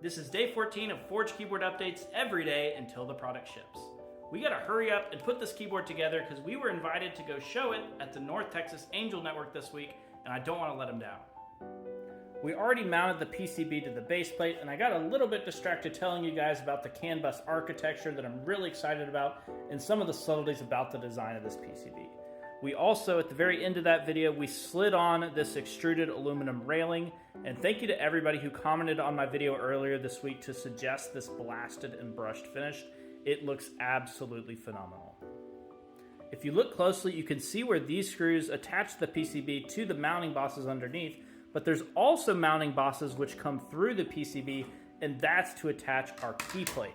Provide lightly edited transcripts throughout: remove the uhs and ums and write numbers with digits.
This is day 14 of Forge keyboard updates every day until the product ships. We gotta hurry up and put this keyboard together because we were invited to go show it at the North Texas Angel Network this week, and I don't want to let them down. We already mounted the PCB to the base plate, and I got a little bit distracted telling you guys about the CAN bus architecture that I'm really excited about and some of the subtleties about the design of this PCB. We also, at the very end of that video, we slid on this extruded aluminum railing, and thank you to everybody who commented on my video earlier this week to suggest this blasted and brushed finish. It looks absolutely phenomenal. If you look closely, you can see where these screws attach the PCB to the mounting bosses underneath, but there's also mounting bosses which come through the PCB, and that's to attach our key plate.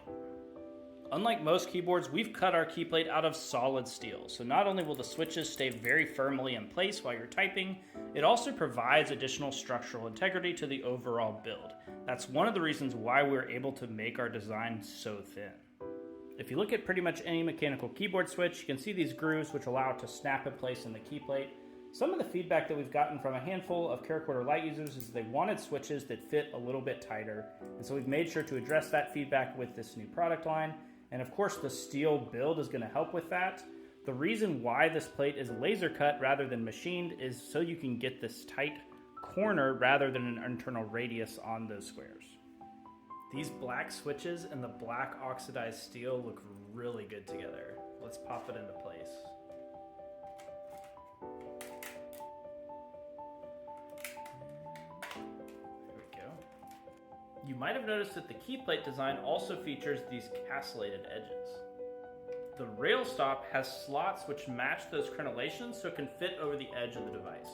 Unlike most keyboards, we've cut our key plate out of solid steel, so not only will the switches stay very firmly in place while you're typing, it also provides additional structural integrity to the overall build. That's one of the reasons why we're able to make our design so thin. If you look at pretty much any mechanical keyboard switch, you can see these grooves which allow it to snap in place in the key plate. Some of the feedback that we've gotten from a handful of Keycaps Lite users is they wanted switches that fit a little bit tighter, and so we've made sure to address that feedback with this new product line. And of course, the steel build is going to help with that. The reason why this plate is laser cut rather than machined is so you can get this tight corner rather than an internal radius on those squares. These black switches and the black oxidized steel look really good together. Let's pop it into place. You might have noticed that the key plate design also features these castellated edges. The rail stop has slots which match those crenellations so it can fit over the edge of the device.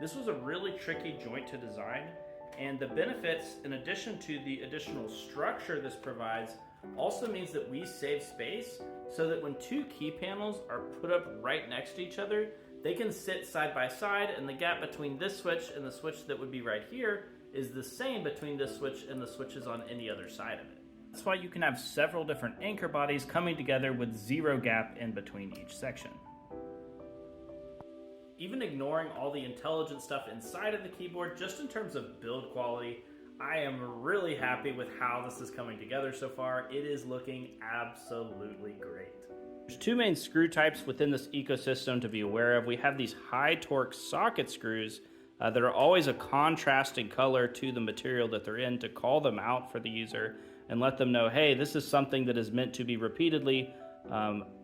This was a really tricky joint to design, and the benefits, in addition to the additional structure this provides, also means that we save space so that when two key panels are put up right next to each other, they can sit side by side, and the gap between this switch and the switch that would be right here is the same between this switch and the switches on any other side of it. That's why you can have several different anchor bodies coming together with zero gap in between each section. Even ignoring all the intelligent stuff inside of the keyboard, just in terms of build quality, I am really happy with how this is coming together so far. It is looking absolutely great. There's two main screw types within this ecosystem to be aware of. We have these high torque socket screws that are always a contrasting color to the material that they're in to call them out for the user and let them know, hey, this is something that is meant to be repeatedly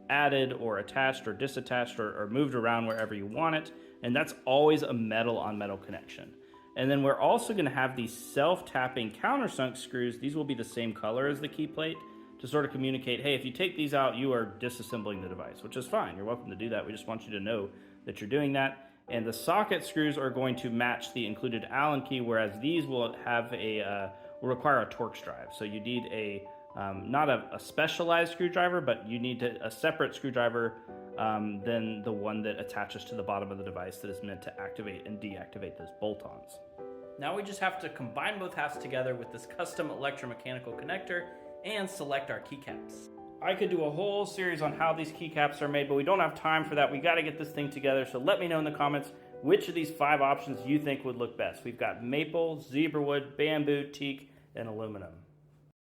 added or attached or disattached or moved around wherever you want it. And that's always a metal on metal connection. And then we're also going to have these self-tapping countersunk screws. These will be the same color as the key plate to sort of communicate, hey, if you take these out, you are disassembling the device, which is fine. You're welcome to do that. We just want you to know that you're doing that. And the socket screws are going to match the included Allen key, whereas these will have will require a Torx drive. So you need not a specialized screwdriver, but you need a separate screwdriver than the one that attaches to the bottom of the device that is meant to activate and deactivate those bolt-ons. Now we just have to combine both halves together with this custom electromechanical connector and select our keycaps. I could do a whole series on how these keycaps are made, but we don't have time for that. We got to get this thing together, so let me know in the comments which of these 5 options you think would look best. We've got maple, zebrawood, bamboo, teak, and aluminum.